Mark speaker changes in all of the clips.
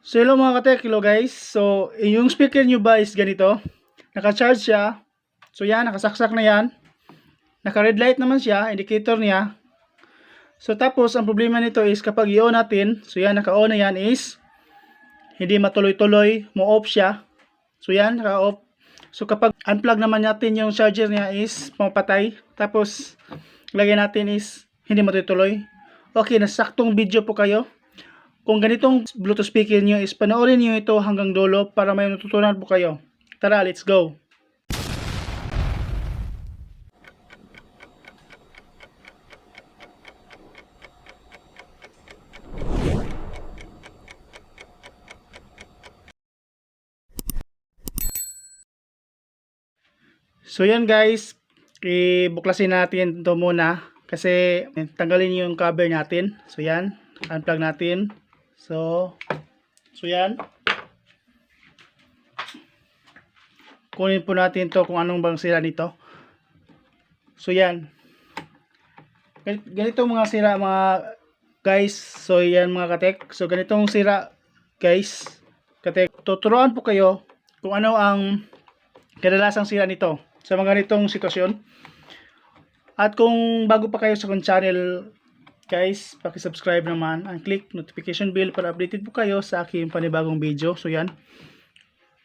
Speaker 1: So hello mga katek, hello guys. So yung speaker nyo ba is ganito? Naka-charge siya. So yan, nakasaksak na yan. Naka-red light naman siya, indicator niya. So tapos ang problema nito is kapag i-on natin, so yan, naka-on na yan is hindi matuloy-tuloy, mo-off siya. So yan, naka-off. So kapag unplug naman natin yung charger niya is pumapatay. Tapos lagyan natin is hindi matuloy-tuloy. Okay, nasaktong video po kayo. Kung ganitong Bluetooth speaker nyo is panoorin nyo ito hanggang dulo para may natutunan po kayo. Tara, let's go! So yan guys, ibuklasin natin ito muna kasi tanggalin yung cover natin. So yan, unplug natin. So yan. Kunin po natin to kung anong bang sira nito. So yan. Ganito mga sira mga guys. So yan mga katek. So ganitong sira guys. Katek, tuturuan po kayo kung ano ang kadalasang sira nito sa mga ganitong sitwasyon. At kung bago pa kayo sa kong channel guys, paki-subscribe naman and click notification bell para updated po kayo sa aking panibagong video. So yan.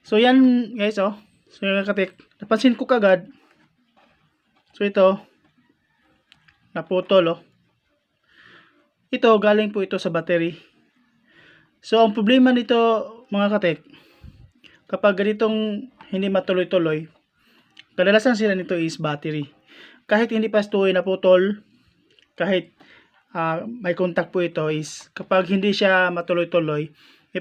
Speaker 1: So yan guys oh. So yan katek. Napansin ko kagad. So ito naputol oh. Ito galing po ito sa battery. So ang problema nito mga katek, kapag ganitong hindi matuloy-tuloy, kadalasan sila nito is battery. Kahit hindi pa ito naputol, kahit may contact po ito is kapag hindi siya matuloy-tuloy,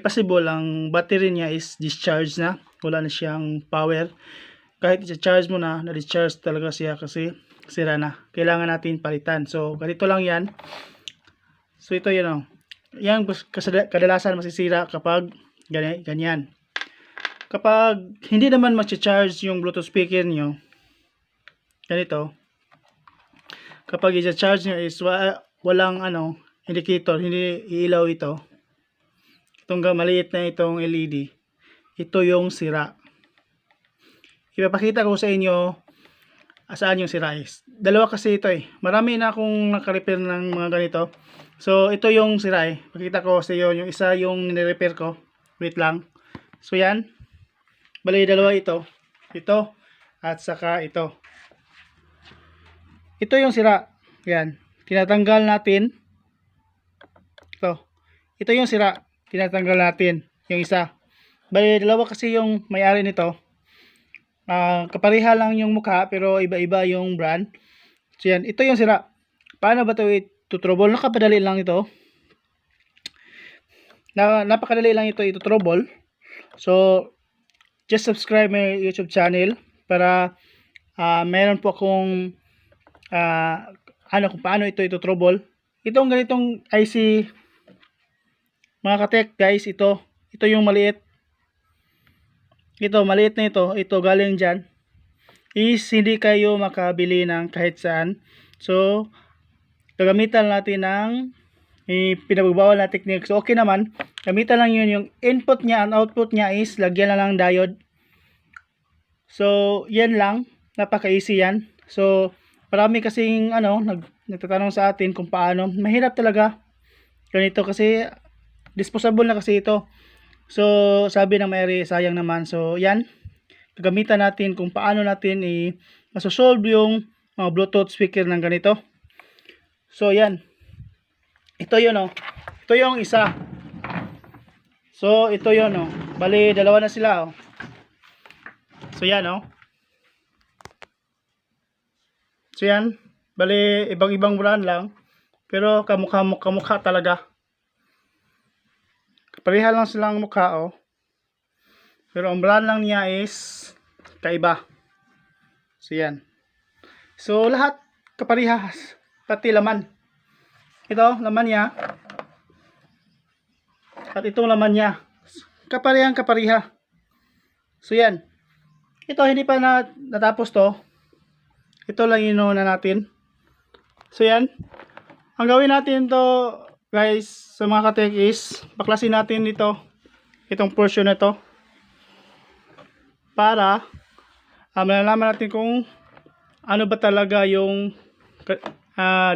Speaker 1: possible ang battery niya is discharge na, wala na siyang power. Kahit i-charge mo na, na-discharge talaga siya kasi sira na. Kailangan natin palitan. So ganito lang yan. So ito yun oh. Yan kadalasan masisira kapag ganyan. Kapag hindi naman mag-charge yung Bluetooth speaker nyo, ganito. Kapag i-charge nyo is walang indicator, hindi iilaw ito. Itong maliit na itong LED, ito yung sira. Ipapakita ko sa inyo saan yung sira is. Dalawa kasi ito eh. Marami na akong naka-repair ng mga ganito. So ito yung sira eh. Pakita ko sa inyo yung isa yung nire-repair ko. Wait lang. So yan. Bali dalawa ito. Ito at saka ito. Ito yung sira. Yan. Tinatanggal natin. Ito yung sira. Tinatanggal natin. Yung isa. Bali, dalawa kasi yung may-ari nito. Kapareha lang yung mukha pero iba-iba yung brand. So yan. Ito yung sira. Paano ba ito ito-trouble? Nakapadali lang ito. Napakadali lang ito ito-trouble. So, just subscribe my YouTube channel para meron po akong kung paano ito trouble. Itong ganitong IC mga katek guys, ito yung maliit. Ito maliit na ito galing dyan. Is hindi kayo makabili ng kahit saan. So gagamitan natin ng pinagbabawal na technique. So okay naman, gamitan lang yun. Yung input niya and output niya is lagyan na lang diode. So yan lang, napaka easy yan. So marami kasing nagtatanong sa atin kung paano. Mahirap talaga ganito kasi disposable na kasi ito. So sabi ng may-ari, sayang naman. So yan, gagamitan natin kung paano natin masosolve yung mga Bluetooth speaker ng ganito. So yan, ito yun oh. Ito yung isa. So ito yun oh. Bali dalawa na sila oh. So yan oh. So yan, bali ibang-ibang brand lang pero kamukha talaga. Pareha lang silang mukha oh. Pero ang brand lang niya is kaiba. So yan. So lahat kaparehas, pati laman. Ito laman niya. At itong laman niya. Kapareha. So yan. Ito hindi pa natapos to. Ito lang na natin. So yan. Ang gawin natin to guys sa mga katek is baklasin natin dito itong portion na to para malalaman natin kung ano ba talaga yung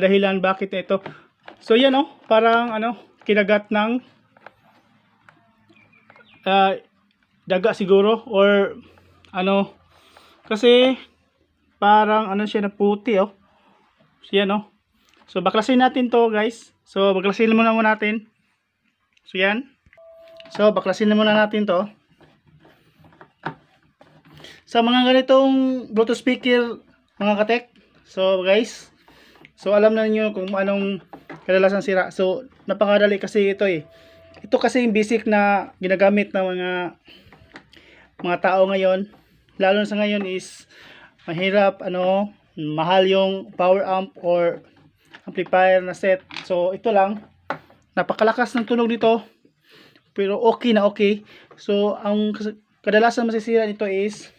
Speaker 1: dahilan bakit ito. So yan parang kinagat ng daga siguro or kasi parang siya na puti So yan so baklasin natin to guys. So baklasin muna natin. So yan. So baklasin muna natin to. Sa mga ganitong Bluetooth speaker mga katek. So guys, so alam na niyo kung anong kadalasan sira. So napakadali kasi ito Ito kasi yung basic na ginagamit ng mga tao ngayon. Lalo na sa ngayon is mahirap mahal yung power amp or amplifier na set. So ito lang, napakalakas ng tunog nito. Pero okay na okay. So ang kadalasan masisira nito is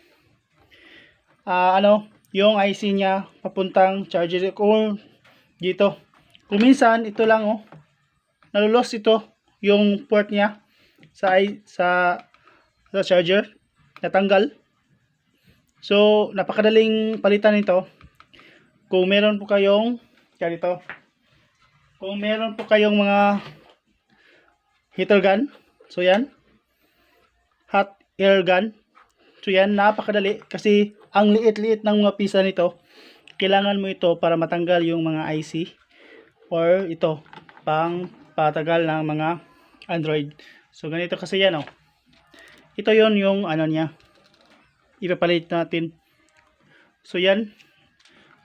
Speaker 1: yung IC niya papuntang charger or dito. Kung minsan ito lang nalulos ito yung port niya sa charger, natanggal. So napakadaling palitan nito kung meron po kayong mga heater gun. So yan, hot air gun. So yan, napakadali kasi ang liit-liit ng mga pisa nito. Kailangan mo ito para matanggal yung mga IC or ito pang patagal ng mga Android. So ganito kasi yan Ito yon yung niya. Ipapalit natin. So yan.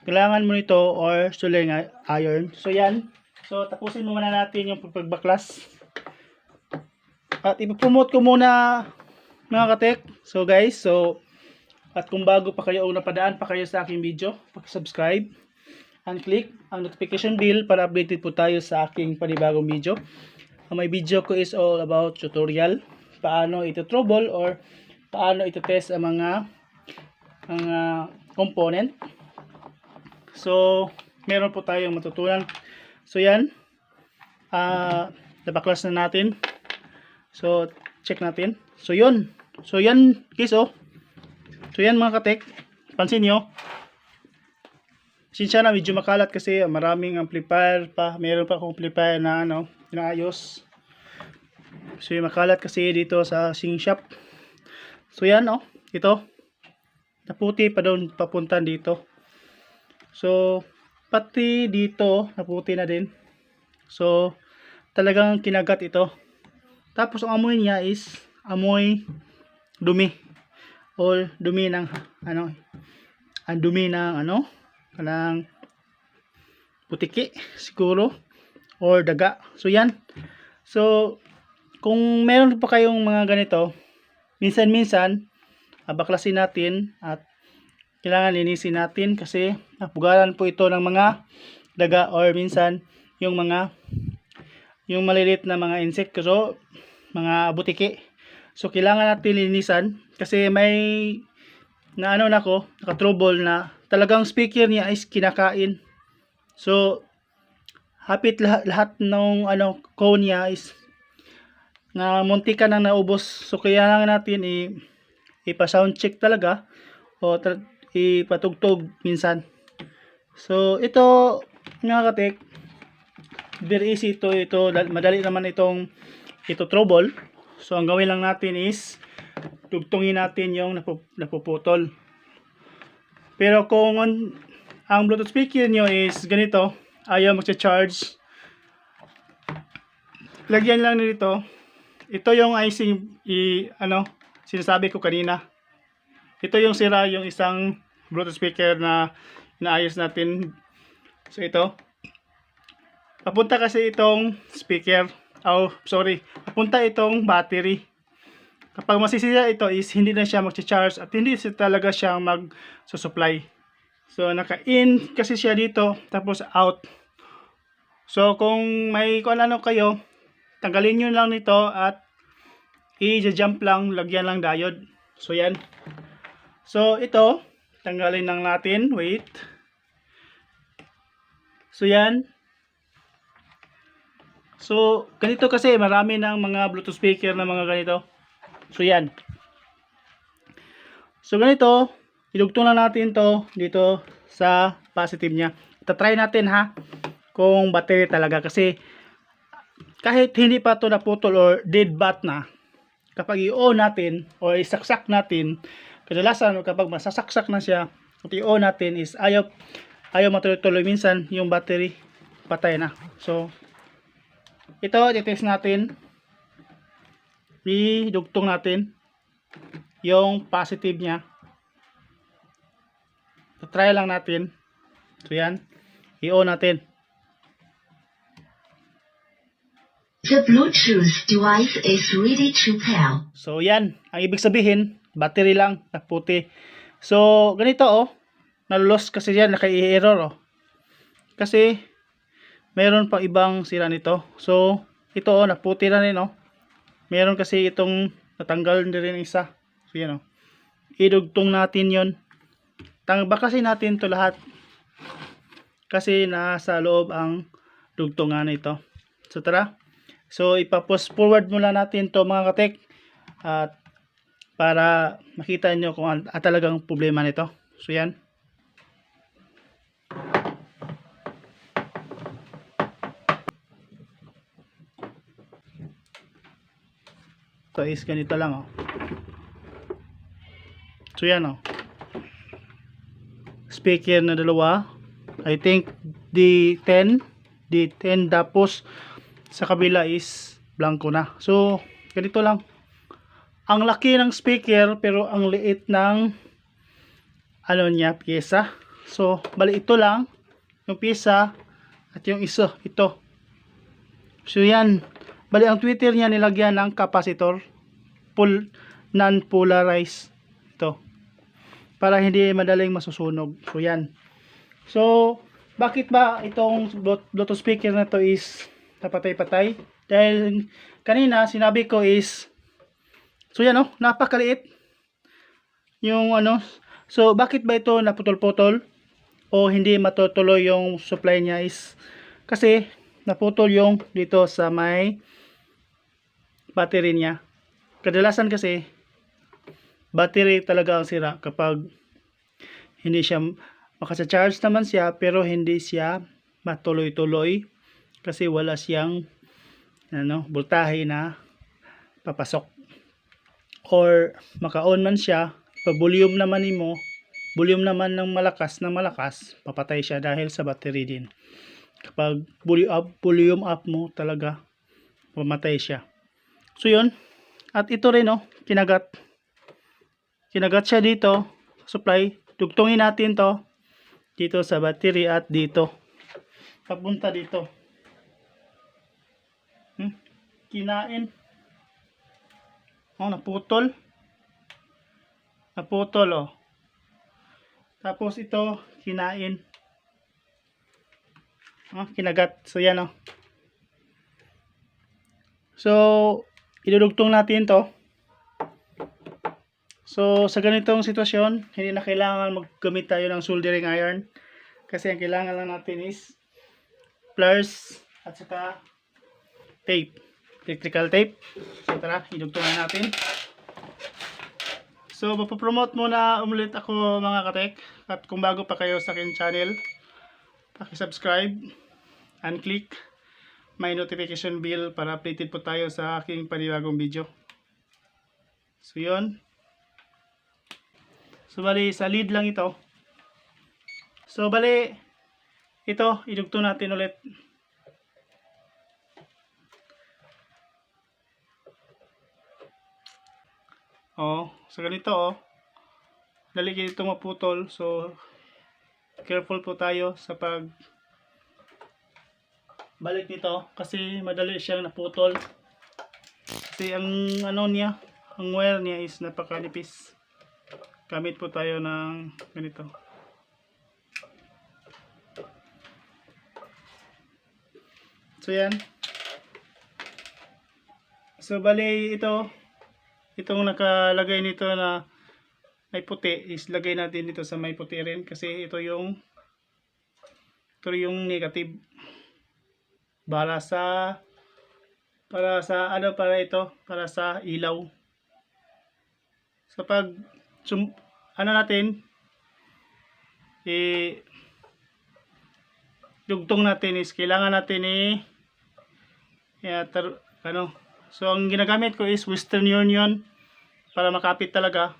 Speaker 1: Kailangan mo nito or suling iron. So yan. So tapusin muna natin yung pagbaklas. At ipopromote ko muna mga katek. So guys, at kung bago pa kayo o napadaan pa kayo sa aking video, subscribe and click ang notification bell para updated po tayo sa aking panibagong video. Ang may video ko is all about tutorial, paano ito trouble or paano ito test ang mga component. So meron po tayong matutunan. So yan, nabaklas na natin. So check natin. So yun. So yan guys So yan mga katek, pansin nyo, sinsya na medyo makalat kasi maraming amplifier pa, meron pa akong amplifier na inaayos. So yung makalat kasi dito sa sing shop. So yan ito, naputi pa doon papunta dito. So pati dito naputi na din. So talagang kinagat ito. Tapos ang amoy niya is amoy dumi. Or dumi ng ang dumi ng kanang putiki siguro or daga. So yan. So kung meron pa kayong mga ganito, minsan-minsan baklasin natin at kailangan linisin natin kasi napugaran po ito ng mga daga or minsan yung maliliit na mga insect, so mga butiki. So kailangan natin linisan kasi may naka-trouble na talagang speaker niya is kinakain. So hapit lahat ng cone niya is na muntika na naubos. So kailangan natin ipa-sound check talaga o ipatugtog minsan. So ito mga katek, very easy ito madali naman itong trouble. So ang gawin lang natin is tugtungin natin yung napuputol. Pero kung ang Bluetooth speaker nyo is ganito, ayaw magcha-charge, lagyan lang nito. Ito yung IC sinasabi ko kanina. Ito yung sira, yung isang Bluetooth speaker na inaayos natin. So ito, papunta kasi itong speaker, papunta itong battery. Kapag masisira ito is hindi na siya mag-charge at hindi talaga siya mag-supply. So naka-in kasi siya dito tapos out. So kung may kayo, tanggalin nyo lang nito at i-jump lang, lagyan lang diode. So yan. So ito, tanggalin lang natin. Wait. So yan. So ganito kasi marami ng mga Bluetooth speaker na mga ganito. So yan. So ganito, idugtong lang natin to dito sa positive niya. Try natin ha kung battery talaga, kasi kahit hindi pa to naputol or dead bat na, kapag i-on natin o isaksak natin, kadalasan kapag masasaksak na siya at i-on natin is ayaw matuloy-tuloy, minsan yung battery patay na. So ito, i-test natin, idugtong natin yung positive niya. So, try lang natin. So yan, i-on natin.
Speaker 2: The Bluetooth device is ready to pair.
Speaker 1: So yan, ang ibig sabihin, battery lang na puti. So ganito oh, na-loss kasi yan, naka-error oh. Kasi meron pang ibang sira nito. So ito oh, naputi na rin oh. Meron kasi itong natanggal na rin isa. So yan oh. Idugtong natin yon. Bakasin natin to lahat. Kasi nasa loob ang dugtungan nito. So tara. So ipa-post forward muna natin to mga katek. At para makita nyo kung talagang problema nito. So yan. So is ganito lang oh. So yan oh. Speaker na dalawa. I think D10 tapos sa kabila is blanco na. So ganito lang. Ang laki ng speaker pero ang liit ng ano niya, pyesa. So bali ito lang yung pyesa at yung isa ito. So yan. Bali ang tweeter niya nilagyan ng capacitor, non-polarized ito, para hindi madaling masusunog. So yan. So bakit ba itong Bluetooth speaker na to is napatay-patay? Dahil kanina sinabi ko is, so yan oh, napakaliit yung ano. So bakit ba ito naputol-putol o hindi matutuloy yung supply niya is kasi naputol yung dito sa may battery niya. Kadalasan kasi battery talaga ang sira kapag hindi siya makasa-charge naman siya pero hindi siya matuloy-tuloy kasi wala siyang voltahe na papasok, or maka-on man siya, pa-volume naman volume naman ng malakas papatay siya dahil sa battery din. Kapag volume up mo talaga, pamatay siya. So yun. At ito rin oh, kinagat siya dito supply. Dugtungin natin to dito sa battery at dito papunta dito. Kinain oh, naputol oh. Tapos ito kinain oh, kinagat. So yan oh. So idudugtong natin to. So sa ganitong sitwasyon, hindi na kailangan maggamit tayo ng soldering iron, kasi ang kailangan lang natin is pliers at saka tape, electrical tape. So tara, idugtong na natin. So mapopromote muna ulit ako mga katek, at kung bago pa kayo sa akin channel, paki-subscribe and click may notification bell para updated po tayo sa aking panibagong video. So yun. So bali sa lead lang ito. So bali ito idugtong natin ulit. Oh, so ganito oh. Dali ito maputol. So careful po tayo sa pag balik nito kasi madali siyang naputol. Kasi ang ano niya, ang wire niya is napakanipis. Gamit po tayo ng ganito. So yan. So bali itong nakalagay nito na may puti is lagay natin dito sa may puti rin, kasi ito yung negative. Para sa ilaw. sa pag ano natin dugtong natin is kailangan natin ano. So ang ginagamit ko is Western Union para makapit talaga.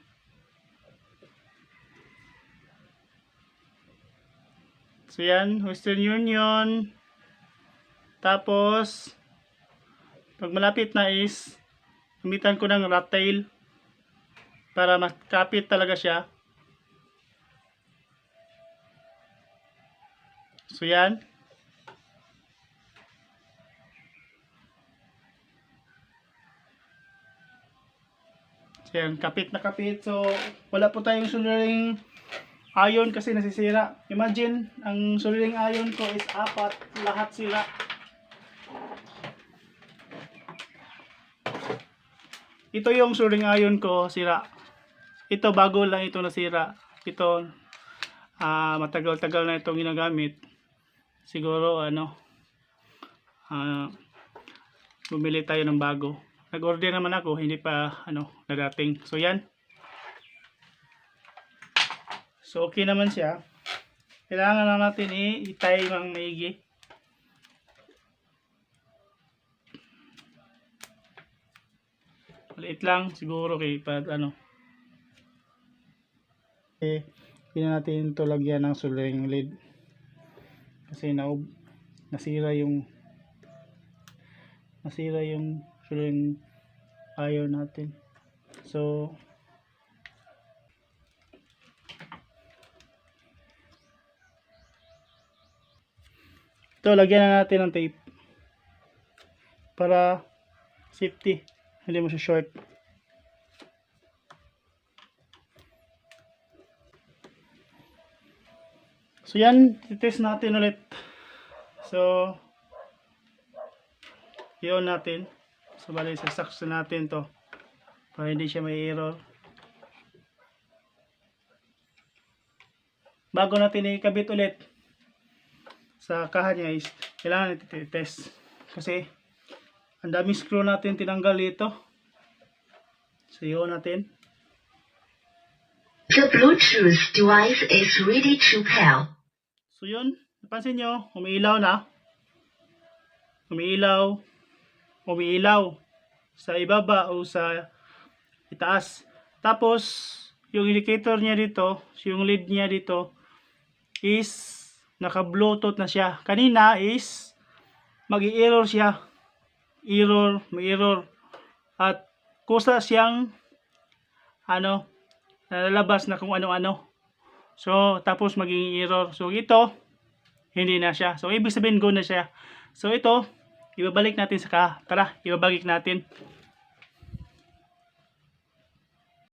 Speaker 1: So yan, Western Union. Tapos pag malapit na is gamitan ko ng rat tail para makapit talaga siya. So yan. So yan, kapit na kapit. So wala po tayong soldering iron kasi nasisira. Imagine, ang soldering iron ko is 4, lahat sila. Ito yung soldering iron ko, sira. Ito bago lang ito nasira. Ito matagal-tagal na itong ginagamit. Siguro bumili tayo ng bago. Nag-order naman ako, hindi pa nadating. So yan. So okay naman siya. Kailangan lang natin i-tie ng maigi. Maliit lang siguro kay pag hindi natin ito lagyan ng soldering lead kasi nasira yung soldering iron natin. So ito, lagyan na natin ng tape para safety, hindi mo siya short. So yan, i-test natin ulit. So yun natin. So bali, sasaksa natin to para hindi siya may error. Bago natin ikabit ulit sa kaha niya is kailangan natin i-test kasi ang dami screw natin tinanggal dito. So yun natin.
Speaker 2: The Bluetooth device is ready to pair.
Speaker 1: So yun, napansin nyo, umiilaw na. Umiilaw sa ibaba o sa itaas. Tapos yung indicator niya dito, yung lead niya dito is naka-bluetooth na siya. Kanina is mag-i-error siya. May error. At kusa siyang nalalabas na kung ano-ano. So tapos maging error. So ito hindi na siya. So ibig sabihin go na siya. So ito ibabalik natin sa kaha. Tara, ibabalik natin.